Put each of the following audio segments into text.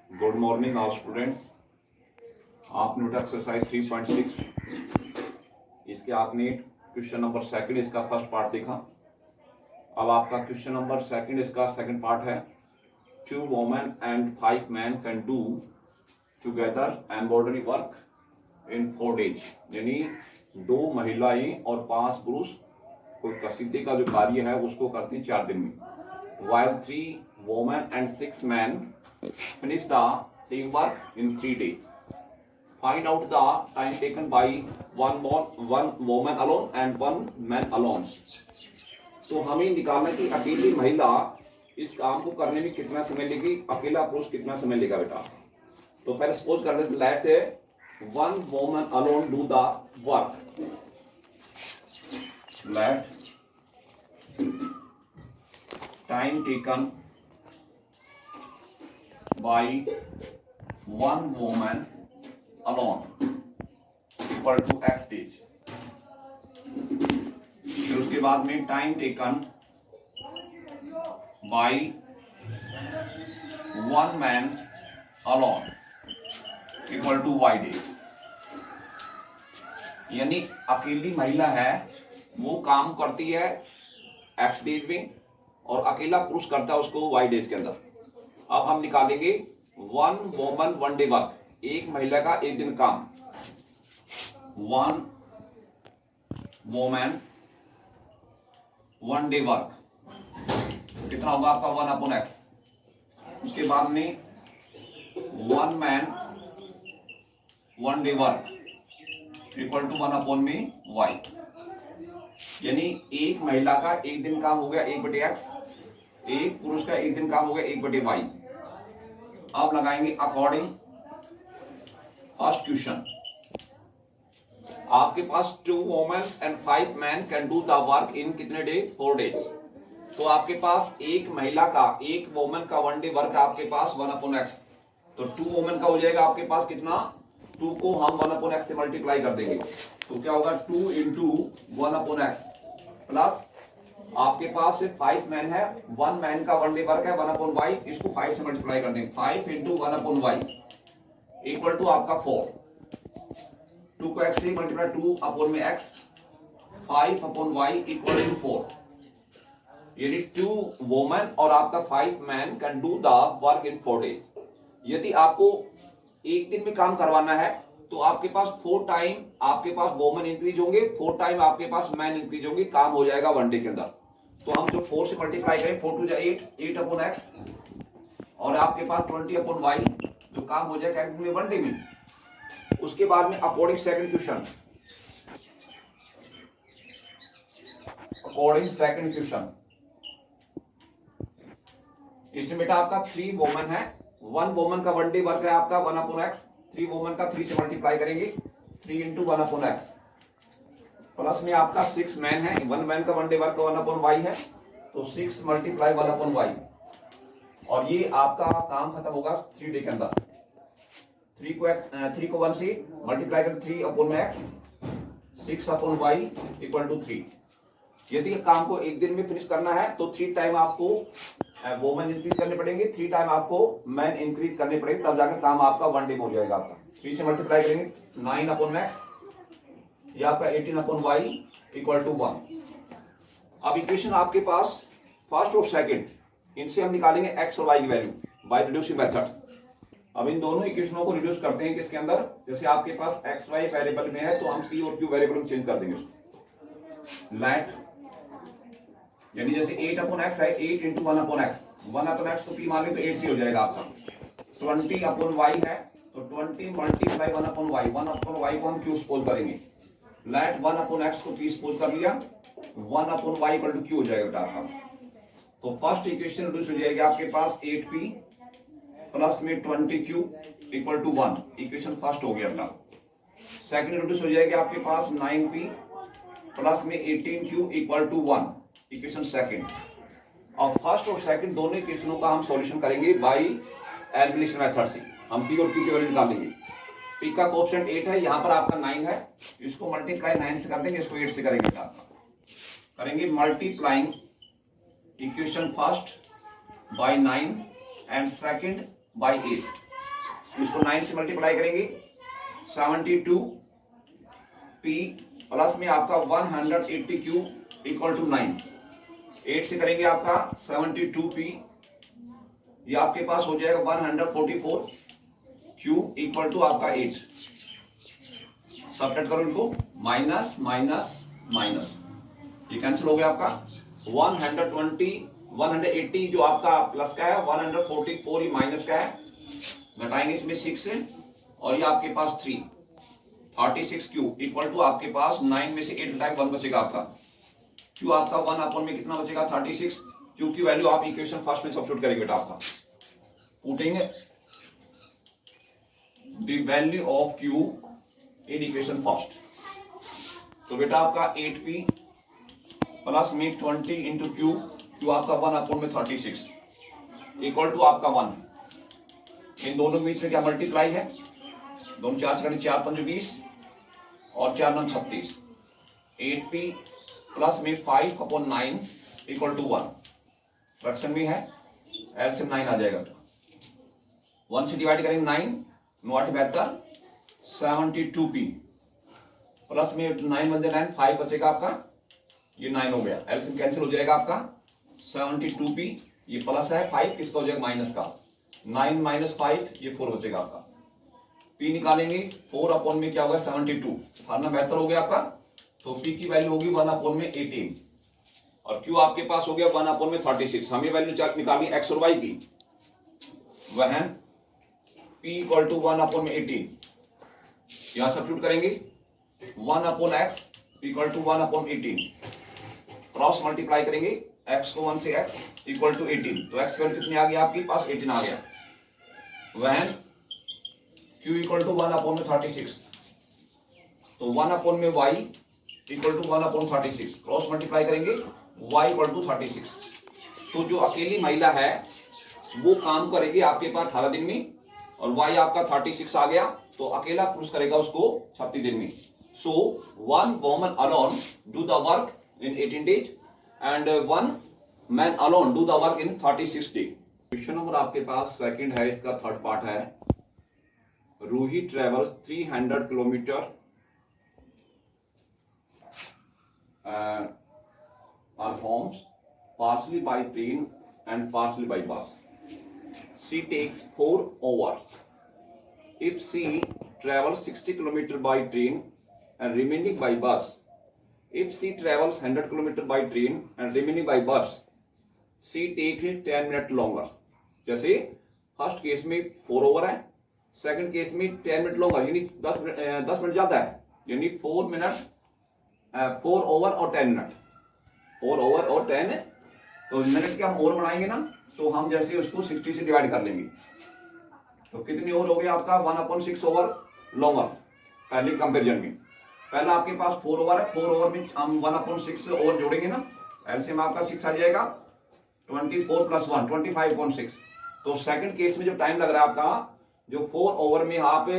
Good morning all students. आपने उठा exercise 3.6 इसके आपने क्वेश्चन नंबर सेकंड इसका फर्स्ट पार्ट देखा। अब आपका क्वेश्चन नंबर सेकंड इसका सेकंड पार्ट है। 2 women and 5 man can do together embroidery work in 4 days. यानी 2 महिलाएं और 5 पुरुष कोई कसीदे का जो कार्य है उसको करते हैं 4 दिन में। while 3 women and 6 men finish the same work in 3 days. Find out the time taken by one woman alone and 1 man alone. तो हमें निकालना कि अकेली महिला इस काम को करने में कितना समय लेगी, अकेला पुरुष कितना समय लेगा बेटा। तो पहले सपोज कर लेते late 1 woman alone do the work. Let time taken by 1 woman alone equal to x days। फिर उसके बाद में time taken by 1 man alone equal to y days. यानी अकेली महिला है वो काम करती है x डेज में और अकेला पुरुष करता है उसको y डेज के अंदर। अब हम निकालेंगे 1 वोमन 1 डे वर्क, एक महिला का एक दिन काम। 1 वोमन 1 डे वर्क कितना होगा आपका 1 अपॉन एक्स। उसके बाद में 1 man 1 day work equal to 1 upon में y। यानी एक महिला का एक दिन काम हो गया 1/x, एक पुरुष का एक दिन काम हो गया 1/y। अब लगाएंगे अकॉर्डिंग फर्स्ट क्वेश्चन। आपके पास 2 women's and 5 man can do the work in कितने डे 4 डेज। तो आपके पास एक महिला का एक वोमेन का 1 डे वर्क आपके पास 1/x। तो 2 वोमेन का हो जाएगा आपके पास कितना, 2 को हम 1/x से मल्टीप्लाई कर देंगे तो क्या होगा 2 इंटू 1/x प्लस आपके पास सिर्फ 5 मैन है, 1 मैन का 1 डे वर्क है 1/y। इसको 5 से मल्टीप्लाई कर देंगे 5 इंटू 1/y इक्वल टू आपका 4। 2 को x से मल्टीप्लाई 2 अपॉन में x 5/y इक्वल टू 4। यानी 2 वोमेन और आपका 5 man can do the work in 4 days. यदि आपको एक दिन में काम करवाना है तो आपके पास 4 टाइम आपके पास वोमेन इंक्रीज होंगे, 4 टाइम आपके पास मैन इंक्रीज होंगे, काम हो जाएगा 1 डे के अंदर। तो हम जो 4 से मल्टीप्लाई करें 4 टू 8 अपॉन x और आपके पास 20/y जो काम हो जाएगा 1 डे में। उसके बाद में according second question, according second question इसमें बेटा आपका 3 वोमेन है, 1 वोमेन का 1 डे वर्क है आपका 1/x। 3 वोमेन का 3 से मल्टीप्लाई करेंगे 3 इंटू 1/x प्लस में आपका 6 मैन है, 1 मैन का 1 डे वर्क 1/y है तो 6 मल्टीप्लाई 1/y और ये आपका काम खत्म होगा 3 डे के अंदर। 3 को 1 से मल्टीप्लाई कर 3/x 6/y इक्वल टू 3। यदि काम को एक दिन में फिनिश करना है तो 3 टाइम आपको वोमेन इंक्रीज करने पड़ेंगे, 3 टाइम आपको मैन इंक्रीज करने पड़ेंगे, तब जाकर काम आपका 1 डे हो जाएगा आपका। 3 से मल्टीप्लाई करेंगे 9/x या आपका 18/y इक्वल टू 1। अब इक्वेशन आपके पास फर्स्ट और सेकंड, इनसे हम निकालेंगे x और y की वैल्यू बाय रिड्यूसिंग मेथड। अब इन दोनों इक्वेशनों को रिड्यूस करते हैं किसके अंदर, जैसे आपके पास x y वेरिएबल में है तो हम p और q वेरिएबल में चेंज कर देंगे उसको। लेट यानी जैसे 8/x है 8 इंटू 1/x, 1/x को p मान लें तो 8p हो जाएगा आपका। 20/y है तो 20 मल्टीप्लाई 1/y, 1/y को हम q सपोज करेंगे। लेट 1/x को p सपोज कर लिया, 1/y इक्वल टू q हो जाएगा बेटा आपका। तो फर्स्ट इक्वेशन रिड्यूस हो जाएगी आपके पास 8p प्लस में 20q equal to 1। Equation first हो गया बेटा। सेकंड रिड्यूस हो जाएगी आपके पास 9p प्लस में 18q equal to 1। Equation second. अब फर्स्ट और सेकंड दोनों इक्वेशनों का हम सॉल्यूशन करेंगे बाय एलिमिनेशन मेथड से। हम p और q की वैल्यू निकालेंगे। p का कोएफिशिएंट 8 है, यहां पर आपका 9 है, इसको मल्टीप्लाई 9 से कर देंगे, इसको 8 से करेंगे करेंगे multiplying equation first by 9 and second by 8। इसको 9 से मल्टीप्लाई करेंगे 72 P प्लस में आपका 180 Q इक्वल टू 9। 8 से करेंगे आपका 72 P, ये आपके पास हो जाएगा 144 Q इक्वल टू आपका 8। सबट्रैक्ट करो इनको, माइनस माइनस माइनस, ये कैंसिल हो गया आपका। 180 जो आपका प्लस का है, 144 ये माइनस का है, घटाएंगे इसमें 6 से, और ये आपके पास 3 36 Q इक्वल टू आपके पास 9 में से 8 घटाएंगे 1 बचेगा आपका। Q आपका 1 अपॉन में कितना बचेगा 36। Q की वैल्यू आप इक्वेशन फर्स्ट में सब्स्टिट्यूट करेंगे बेटा आपका, putting the value of Q in equation first. तो बेटा आपका 8P प्लस में 20 इंटू Q आपका 1 अपॉन में 36 इक्वल टू आपका 1। इन दोनों के बीच में क्या मल्टीप्लाई है, दोनों 4 से करें 4 5 20 और 4 9 36। 8P प्लस में 5 अपॉन 9 इक्वल टू 1, फ्रैक्शन में है, एलसीएम 9 आ जाएगा। 1 से डिवाइड करेंगे 9, 9 बेहतर 72P प्लस में 9 बन जाए 9, 5 बचेगा आपका, ये 9 हो गया, एलसीएम कैंसिल हो जाएगा आपका। 72P ये प्लस है, 5 इसका हो जाएगा माइनस का, 9 माइनस 5 ये 4 बचेगा आपका। P निकालेंगे 4 अपॉन में क्या होगा 72, फार्मूला बेहतर हो गया आपका। तो P की वैल्यू होगी 1 अपॉन में 18 और Q आपके पास हो गया 1 अपॉन में 36। हमें वैल्यू निकालनी x और y की, वह P इक्वल टू 1 अपॉन में 18, यहां सब्स्टिट्यूट करेंगे 1 upon x equal to 1 upon 18, cross multiply करेंगे x को 1 से x इक्वल टू 18, तो x वैल्यू कितनी आ गई आपके पास 18 आ गया। वह Q इक्वल टू 1 अपॉन में 36, तो 1 अपॉन में y equal to 1 upon 36, cross multiply करेंगे y इक्वल टू 36। तो जो अकेली महिला है वो काम करेगी आपके पास 18 दिन में, और y आपका 36 आ गया, तो अकेला पुरुष करेगा उसको 36 दिन में। सो 1 woman alone do the work in 18 days and 1 man alone do the work in 36 days। Question number आपके पास सेकंड है, इसका थर्ड पार्ट है। Ruhi travels 300 kilometer our homes partially by train and partially by bus. She takes 4 hours. If she travels 60 kilometers by train and remaining by bus, if she travels 100 kilometers by train and remaining by bus, she takes 10 minutes longer. जैसे first case में 4 over है, second case में 10 minute longer, यानी 10 minute ज्यादा है, यानी 4 over और 10 minute, 4 over और 10। तो मिनट के हम ओवर बढ़ाएंगे ना, तो हम जैसे उसको 60 से डिवाइड कर लेंगे, तो कितनी ओवर हो गया आपका 1/6 ओवर लॉन्गर। पहले कंपेरिजन में पहला आपके पास 4 ओवर है, 4 ओवर में हम 1/6 ओवर जोड़ेंगे ना, एलसीएम आपका 6 आ जाएगा, 24 + 1 25/6। तो सेकंड केस में जो टाइम लग रहा है आपका, जो 4 ओवर में आप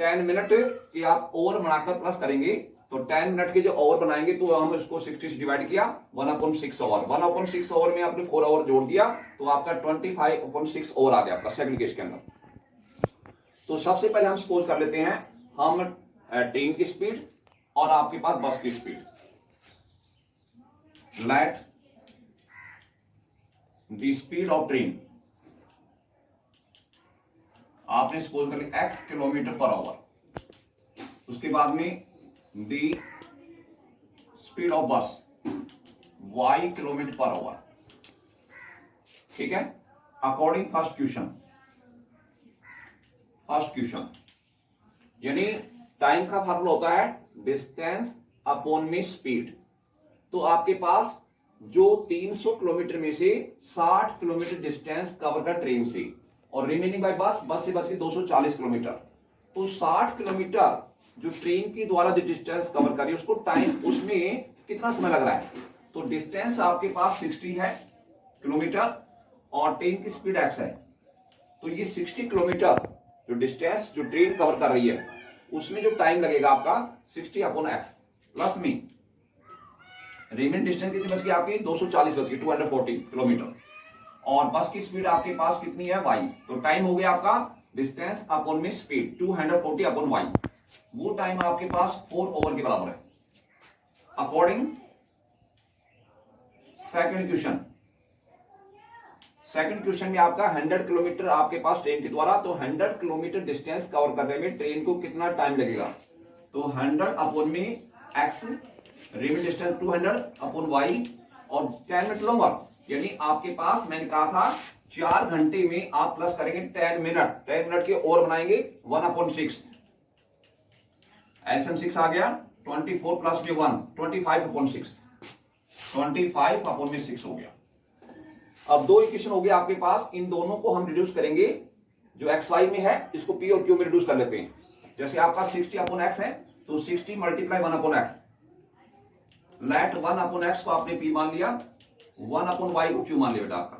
10 मिनट के आप ओवर बनाकर प्लस करेंगे, तो 10 मिनट के जो ओवर बनाएंगे तो हम इसको 60 से डिवाइड किया, 1/6 ओवर, 1/6 ओवर में आपने 4 ओवर जोड़ दिया, तो आपका 25/6 ओवर आ गया आपका सेकंड केस के अंदर। तो सबसे पहले हम सपोज कर लेते हैं हम ट्रेन की स्पीड और आपके पास बस की speed. Let the speed of train, आपने सपोज कर लिया x किलोमीटर पर आवर, उसके बाद में द स्पीड ऑफ बस y किलोमीटर पर आवर, ठीक है। अकॉर्डिंग फर्स्ट क्वेश्चन यानी टाइम का फॉर्मूला होता है डिस्टेंस अपॉन में स्पीड। तो आपके पास जो 300 किलोमीटर में से 60 किलोमीटर डिस्टेंस कवर कर ट्रेन से, और रिमेनिंग बाय बस से बच के 240 किलोमीटर, तो 60 किलोमीटर जो ट्रेन के द्वारा जो डिस्टेंस कवर करी उसको टाइम, उसमें कितना समय लग रहा है। तो डिस्टेंस आपके पास 60 है किलोमीटर और ट्रेन की स्पीड x है, तो ये 60 किलोमीटर जो डिस्टेंस जो ट्रेन कवर कर रही है उसमें जो टाइम लगेगा आपका 60/x, प्लस में रिमेन डिस्टेंस कितनी बच गई आपकी 240 बच गई, 240 किलोमीटर, और बस की स्पीड आपके पास कितनी है y, तो टाइम हो गया आपका डिस्टेंस अपॉन में स्पीड 240 अपॉन वाई, वो टाइम आपके पास 4 ओवर के बराबर है। अकॉर्डिंग सेकंड क्वेश्चन में आपका 100 किलोमीटर आपके पास ट्रेन के द्वारा, तो 100 किलोमीटर डिस्टेंस कवर करने में ट्रेन को कितना टाइम लगेगा? तो 100 अपॉन में x, remaining distance 200 upon y, और 10 मिनट लॉन्गर, यानी आपके पास मैंने कहा था 4 घंटे में आप प्लस करेंगे 10 मिनट के और बनाएंगे 1/6, एलसीएम 6 आ गया, 24 प्लस में 1, 25/6, 25/6 हो गया। अब दो इक्वेशन हो गया आपके पास, इन दोनों को हम रिड्यूस करेंगे, जो एक्स वाई में है इसको पी और क्यू में रिड्यूस कर लेते हैं। जैसे आपका 60/x है, तो 60 मल्टीप्लाई 1/x, लेट 1/x को आपने पी मान लिया, 1/y को क्यू मान लिया बेटा आपका।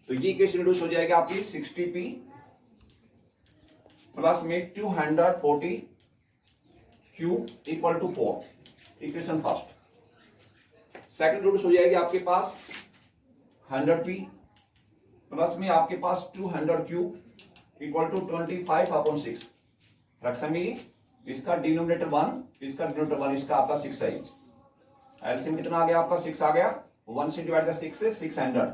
तो ये इक्वेशन रिड्यूस हो जाएगा आपकी 60p प्लस में 240 q equal to 4, equation first. Second reduce हो जाएगी आपके पास 100p प्लस में आपके पास 200q इक्वल टू 25/6। फ्रैक्शन में इसका डिनोमिनेटर 1, इसका डिनोमिनेटर 1, इसका आपका 6 है। एलसीएम कितना आ गया आपका? 6 आ गया। 1 से डिवाइड कर 6 से 600,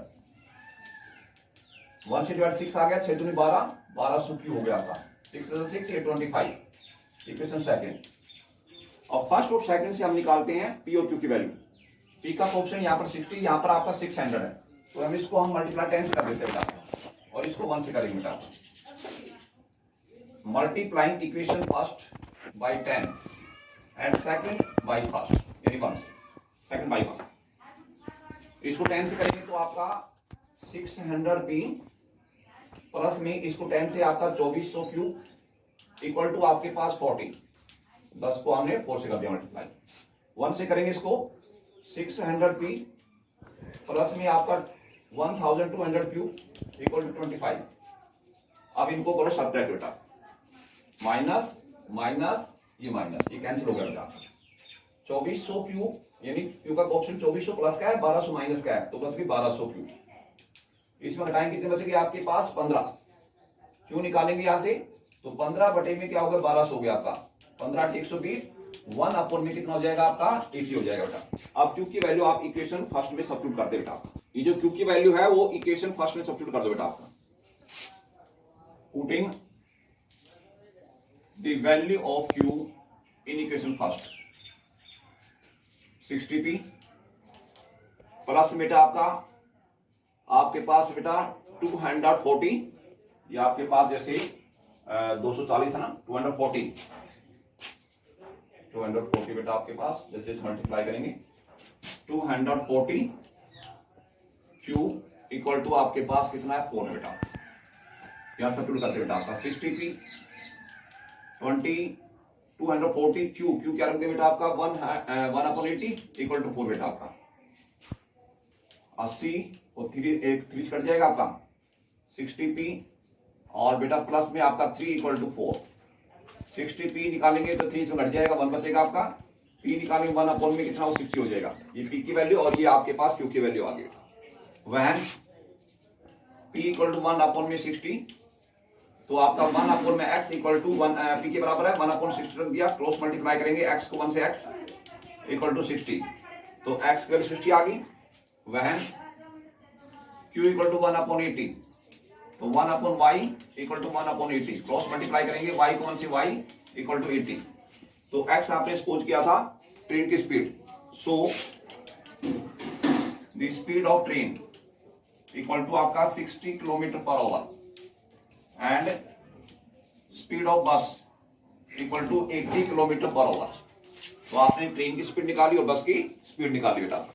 1 से डिवाइड 6 आ गया, 6 दूनी 12, 1200q हो गया आपका। 6 से 6 ये 25, इक्वेशन सेकंड। और फर्स्ट और सेकंड से हम निकालते हैं पी और क्यू की वैल्यू। पी का ऑप्शन यहाँ पर 60, यहाँ पर आपका 600 है, तो हम इसको हम मल्टीप्लाई 10 से कर देते हैं बेटा, और इसको 1 से करेंगे बेटा। Multiplying equation first by 10 and second by first, यानी 1 से, सेकंड बाय 1। इसको 10 से करेंगे तो आपका 600p प्लस में इसको 10 से आपका 2400q इक्वल टू आपके पास 40, 10 को हमने 4 से कर दिया मल्टीप्लाई। 1 से करेंगे इसको 600p प्लस में आपका 1200q इक्वल टू 25। अब इनको करो सब्ट्रैक्ट बेटा, माइनस माइनस ये माइनस, ये कैंसिल हो गया बेटा। 2400q यानी q का ऑप्शन 2400 प्लस का है, 1200 माइनस का है, तो बस भी 1200q। इसमें घटाएंगे कितने बचेंगे आपके पास? 15। क्यों निकालेंगे यहां से? तो 15 बटे में क्या होगा? 1200 हो गया आपका। 15 × 120, 1 अपॉन में कितना हो जाएगा आपका? 80 हो जाएगा बेटा। अब q की वैल्यू आप इक्वेशन फर्स्ट में सब्स्टिट्यूट कर दे बेटा। ये जो q की वैल्यू है वो इक्वेशन फर्स्ट में सब्स्टिट्यूट कर दो बेटा आपका। Putting the value of q in equation first, 60p plus बेटा आपके पास बेटा 240, ये आपके पास जैसे 240 है ना, 240 बेटा आपके पास, जैसे इस मल्टीप्लाई करेंगे 240 q इक्वल टू आपके पास कितना है? 4 बेटा। यहां सब्स्टिट्यूट करते बेटा आपका 60p 240 q क्या रख दे बेटा आपका? 1/80 इक्वल टू 4 बेटा आपका। 80 और 3 कट जाएगा आपका 60p, और बेटा प्लस में आपका 3 इक्वल टू 4। 60p निकालेंगे तो 3 में घट जाएगा, 1 बचेगा आपका। p निकालेंगे 1 अपॉन में कितना? वो 60 हो जाएगा। ये p की वैल्यू और ये आपके पास q की वैल्यू आ गई। वह p इक्वल टू 1 अपॉन में 60, तो आपका 1 अपॉन में x इक्वल टू 1 p के बराबर है, 1 अपॉन 60 रख दिया, क्रॉस मल्टीप्लाई करेंगे x को 1 से x इक्वल टू 60, तो x की वैल्यू 60 आ गई। वह q इक्वल टू 1 अपॉन 80, तो 1 upon y equal to 1 upon 80, cross multiply करेंगे y को 1 से y इक्वल टू 80। तो x आपने सपोज किया था ट्रेन की speed, so the speed of train equal to आपका 60 kilometre per hour and speed of bus equal to 80 kilometre per hour. तो आपने ट्रेन की स्पीड निकाली और बस की स्पीड निकाली बेटा।